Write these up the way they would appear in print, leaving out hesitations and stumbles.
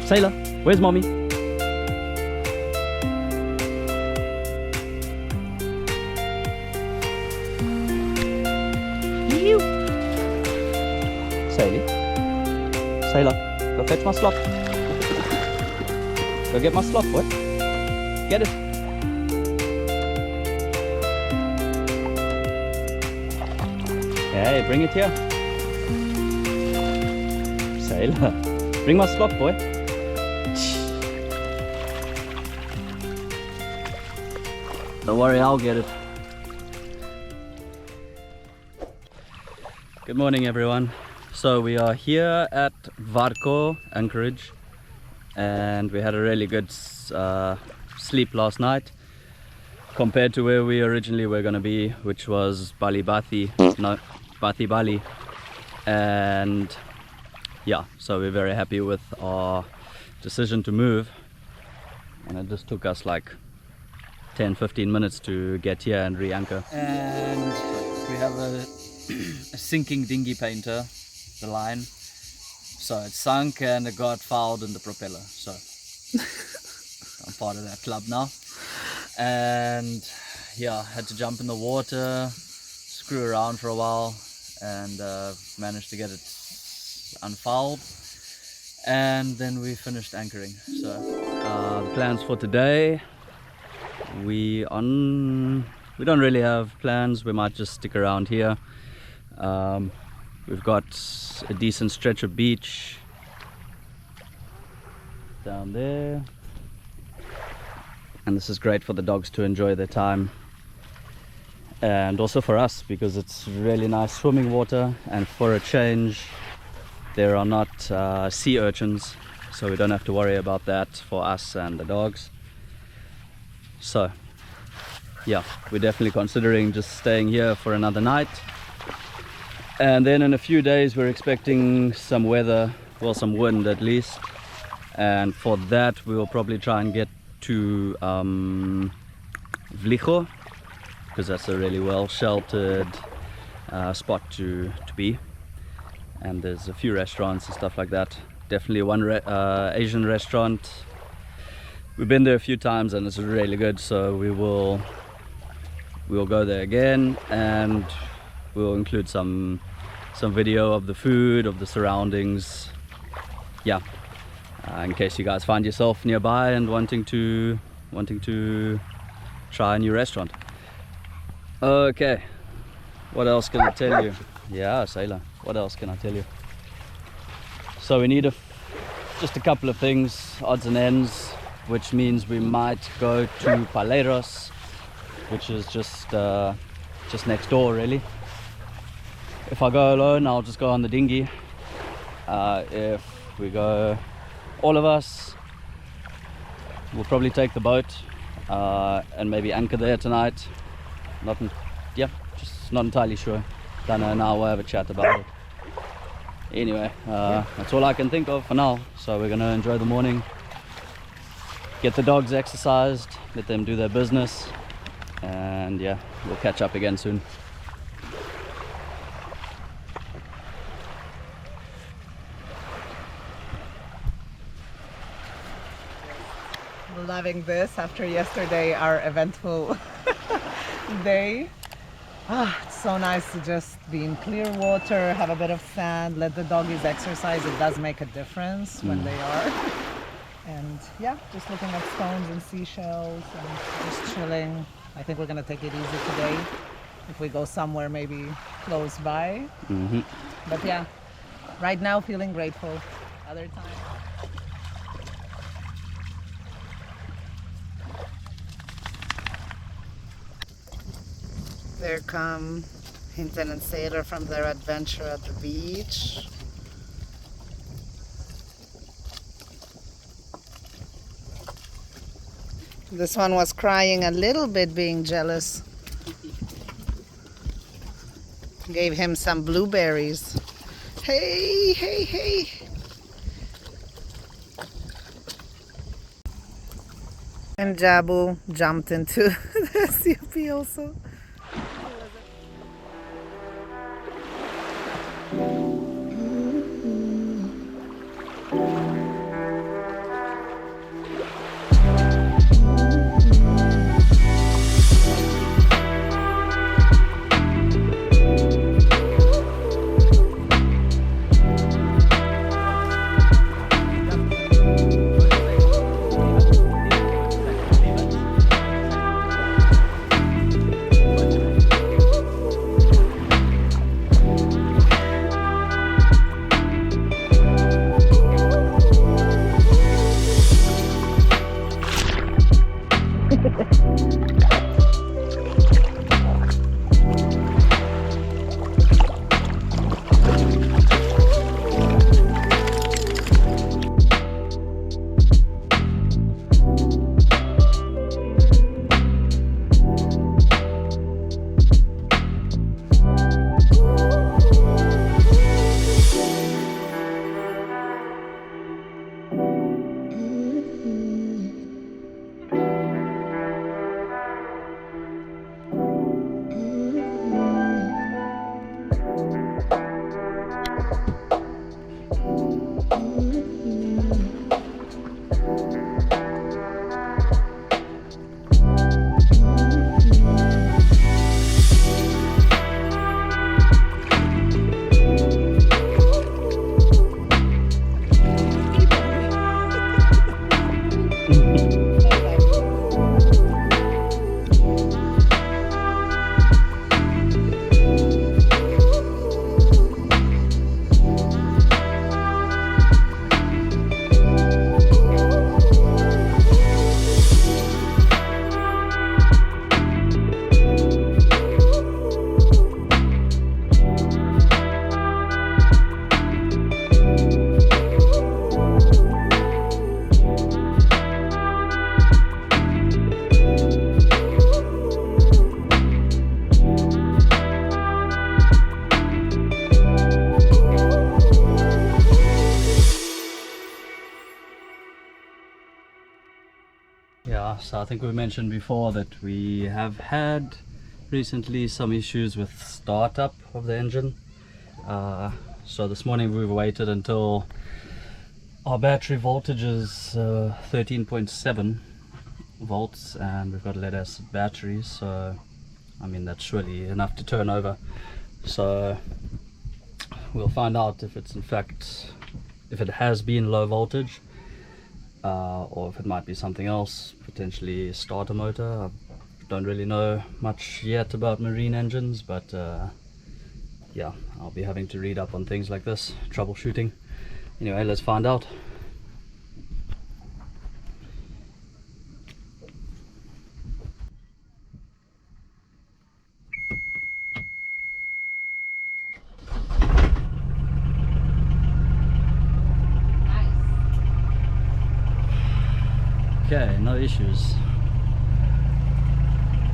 Saylor, where's mommy? Saylor, go fetch my slop. Go get my slop, boy. Get it. Hey, bring it here. Saylor, bring my slop, boy. Don't worry, I'll get it. Good morning, everyone. So we are here at Varco, Anchorage, and we had a really good sleep last night compared to where we originally were going to be, which was Vathiavali. And yeah, so we're very happy with our decision to move, and it just took us like 10-15 minutes to get here and re-anchor. And we have a sinking dinghy painter, the line, so it sunk and it got fouled in the propeller, so I'm part of that club now. And yeah, had to jump in the water, screw around for a while, and managed to get it unfouled, and then we finished anchoring. So the plans for today, we don't really have plans. We might just stick around here. We've got a decent stretch of beach down there, and this is great for the dogs to enjoy their time, and also for us because it's really nice swimming water, and for a change there are not sea urchins, so we don't have to worry about that for us and the dogs. So yeah, we're definitely considering just staying here for another night. And then in a few days we're expecting some weather, well, some wind at least, and for that we will probably try and get to Vliho, because that's a really well sheltered spot to be, and there's a few restaurants and stuff like that. Definitely one Asian restaurant, we've been there a few times and it's really good, so we will go there again, and we'll include some video of the food, of the surroundings, yeah, in case you guys find yourself nearby and wanting to try a new restaurant. Okay, what else can I tell you? Yeah, Saylor, what else can I tell you? So we need just a couple of things, odds and ends, which means we might go to Paleros, which is just next door really. If I go alone, I'll just go on the dinghy. If we go all of us, we'll probably take the boat and maybe anchor there tonight. Just not entirely sure. Danah and I will have a chat about it. Anyway, that's all I can think of for now. So we're gonna enjoy the morning, get the dogs exercised, let them do their business, and yeah, we'll catch up again soon. Loving this after yesterday, our eventful day. It's so nice to just be in clear water, have a bit of sand, let the doggies exercise. It does make a difference when they are. And yeah, just looking at stones and seashells and just chilling. I think we're gonna take it easy today. If we go somewhere maybe close by. But yeah, right now feeling grateful. Other time. There come Hinton and Saylor from their adventure at the beach. This one was crying a little bit, being jealous. Gave him some blueberries. Hey, hey, hey. And Jabu jumped into the SUV also. so I think we mentioned before that we have had recently some issues with startup of the engine. So this morning we waited until our battery voltage is 13.7 volts, and we've got lead acid batteries, so I mean that's surely enough to turn over. So we'll find out if it's in fact, if it has been low voltage, or if it might be something else, potentially starter motor. I don't really know much yet about marine engines, but yeah, I'll be having to read up on things like this, troubleshooting. Anyway, let's find out. Okay, no issues.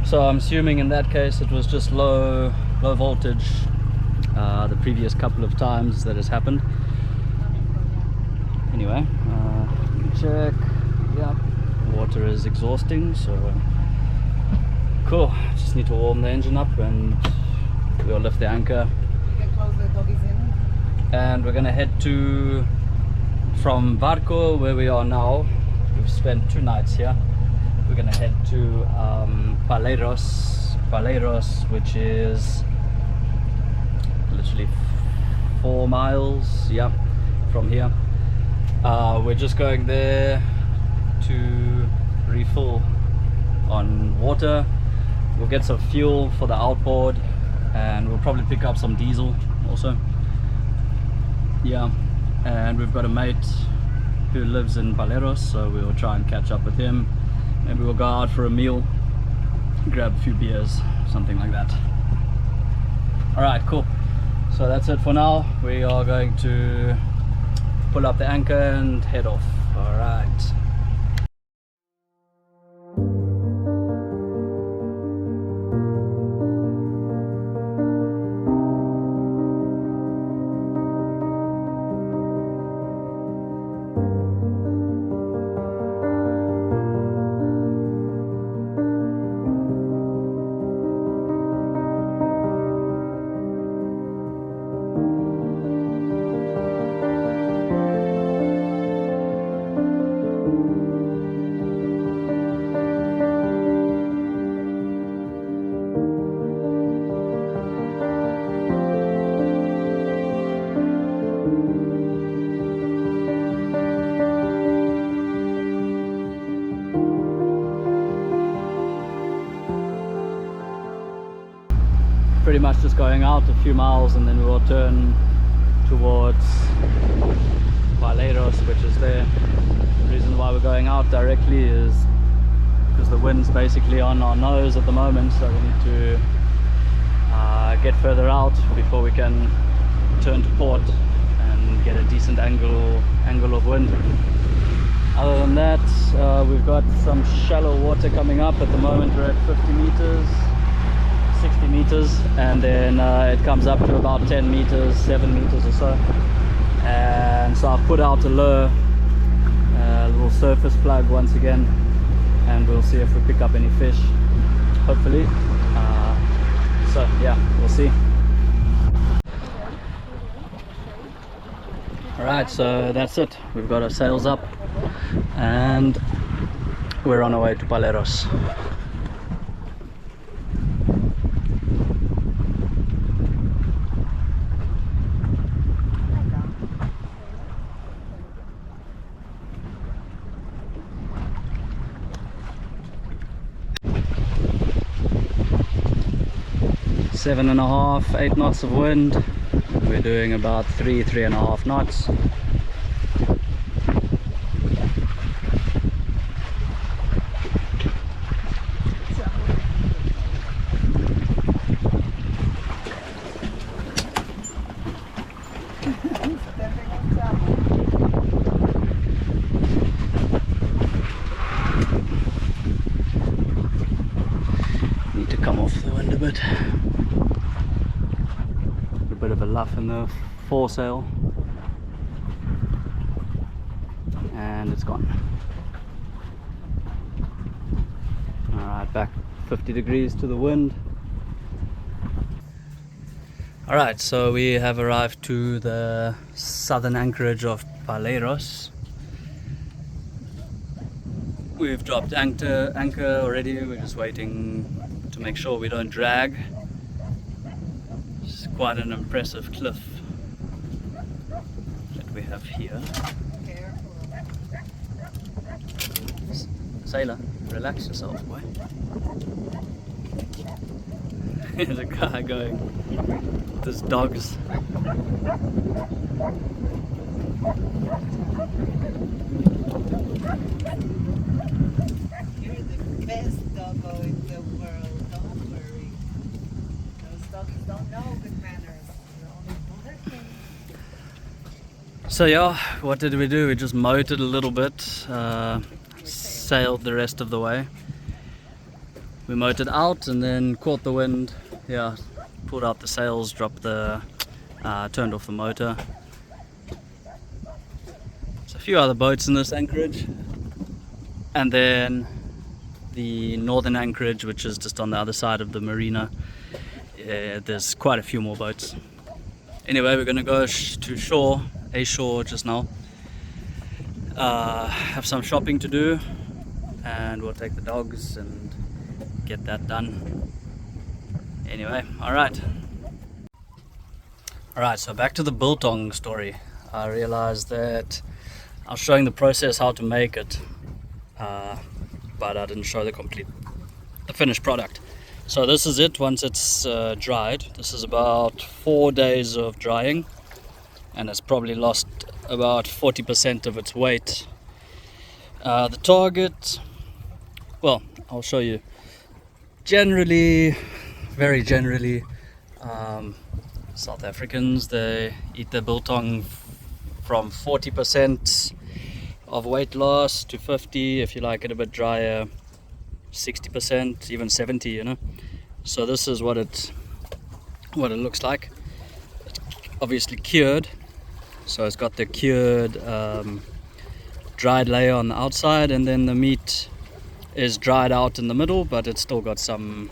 So I'm assuming in that case it was just low voltage the previous couple of times that has happened. Anyway, let me check. Yeah, water is exhausting, so cool. Just need to warm the engine up and we'll lift the anchor. You can close the doggies in. And we're gonna head from Varco, where we are now. We've spent 2 nights here. We're gonna head to Paleiros, which is literally 4 miles, yeah, from here. We're just going there to refill on water. We'll get some fuel for the outboard, and we'll probably pick up some diesel also. Yeah, and we've got a mate who lives in Paleros, so we'll try and catch up with him. Maybe we'll go out for a meal, grab a few beers, something like that. Alright, cool. So that's it for now. We are going to pull up the anchor and head off. Alright. Pretty much just going out a few miles and then we'll turn towards Paleiros, which is there. The reason why we're going out directly is because the wind's basically on our nose at the moment, so we need to get further out before we can turn to port and get a decent angle of wind. Other than that, we've got some shallow water coming up. At the moment we're at 50 meters, 60 meters, and then it comes up to about 10 meters, 7 meters or so. And so I've put out a lure, little surface plug once again, and we'll see if we pick up any fish, hopefully. So yeah, we'll see. Alright, so that's it. We've got our sails up and we're on our way to Paleros. Seven and a half, 8 knots of wind. We're doing about 3.5 knots. Need to come off the wind a bit. A bit of a luff in the foresail, and it's gone. back 50 degrees to the wind. Alright, so we have arrived to the southern anchorage of Paleiros. We've dropped anchor already, we're just waiting to make sure we don't drag. It's quite an impressive cliff that we have here. Saylor, relax yourself, boy. There's a guy going with his dogs. You're the best doggo in the world, don't worry. Those dogs don't know good manners. They're only barking. So yeah, what did we do? We just mowed it a little bit, sailed the rest of the way. We mowed it out and then caught the wind. Yeah, pulled out the sails, dropped the, turned off the motor. There's a few other boats in this anchorage, and then the northern anchorage, which is just on the other side of the marina. There's quite a few more boats. Anyway, we're gonna go to shore just now. Have some shopping to do, and we'll take the dogs and get that done. Anyway, alright, so back to the biltong story. I realized that I was showing the process how to make it, but I didn't show the finished product. So this is it once it's dried. This is about 4 days of drying, and it's probably lost about 40% of its weight. The target, well, I'll show you. Very generally, South Africans, they eat their biltong from 40% of weight loss to 50, if you like it a bit drier, 60%, even 70, you know. So this is what it looks like. It's obviously cured, so it's got the cured dried layer on the outside, and then the meat is dried out in the middle, but it's still got some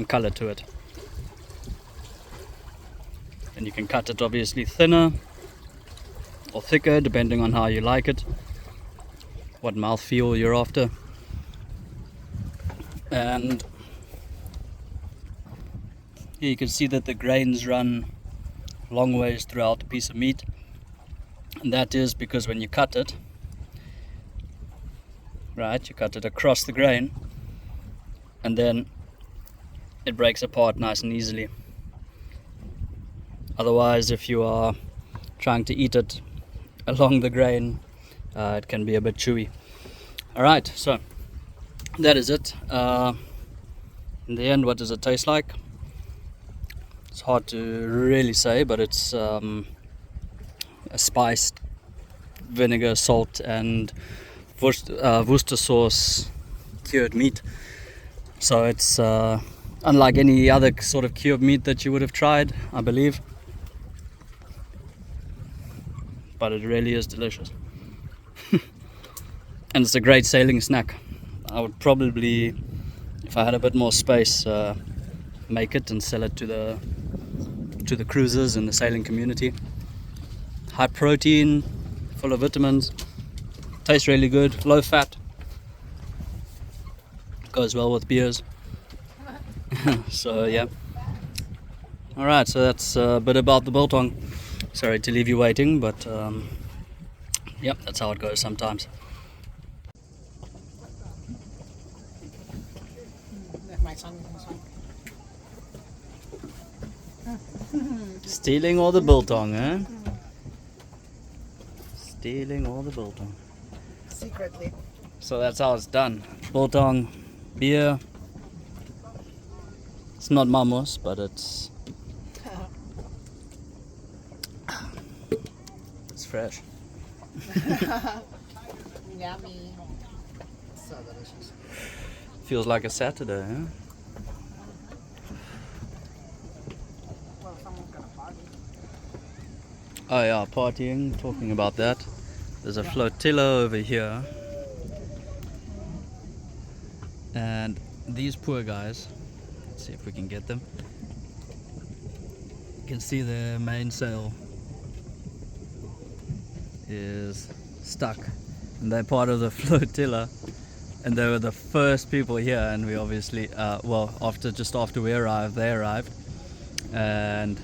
color to it. And you can cut it obviously thinner or thicker depending on how you like it, what mouthfeel you're after. And here you can see that the grains run long ways throughout the piece of meat, and that is because when you cut it, right, you cut it across the grain, and then it breaks apart nice and easily. Otherwise, if you are trying to eat it along the grain, it can be a bit chewy. Alright, so that is it. In the end, what does it taste like? It's hard to really say, but it's a spiced vinegar, salt and Worcester sauce cured meat. So it's unlike any other sort of cured meat that you would have tried, I believe. But it really is delicious. And it's a great sailing snack. I would probably, if I had a bit more space, make it and sell it to the cruisers in the sailing community. High protein, full of vitamins, tastes really good, low fat, goes well with beers. So yeah. Alright, so that's a bit about the biltong. Sorry to leave you waiting, but yep, that's how it goes sometimes. Stealing all the biltong, eh? Stealing all the biltong. Secretly. So that's how it's done. Biltong, beer. It's not mamos, but it's fresh. Yummy. So delicious. Feels like a Saturday, huh? Well, someone's gonna party. Oh yeah, partying, talking about that. There's a flotilla over here. And these poor guys, let's see if we can get them. You can see the mainsail is stuck, and they're part of the flotilla, and they were the first people here, and we obviously well, just after we arrived, they arrived, and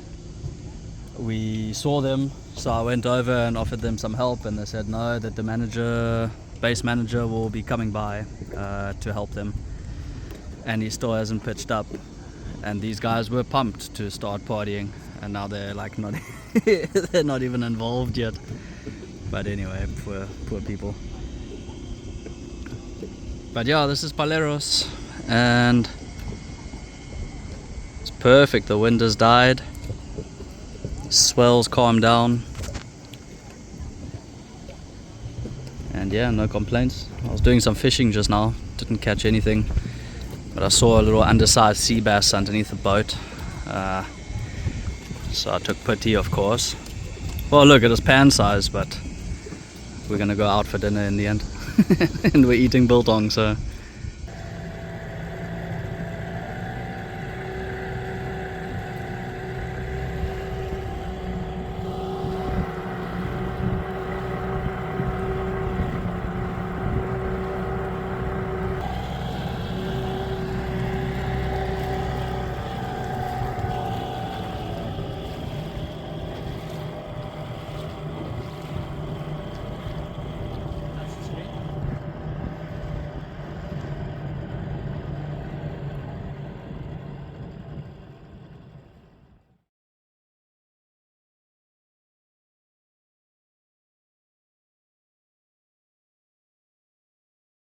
we saw them, so I went over and offered them some help, and they said no, that the base manager will be coming by to help them, and he still hasn't pitched up. And these guys were pumped to start partying, and now they're like not they're not even involved yet. But anyway, poor people. But yeah, this is Paleros, and it's perfect. The wind has died, swells calmed down, and yeah, no complaints. I was doing some fishing just now, didn't catch anything, but I saw a little undersized sea bass underneath the boat, so I took pity, of course. Well, look, it was pan size, but we're gonna go out for dinner in the end. And we're eating biltong, so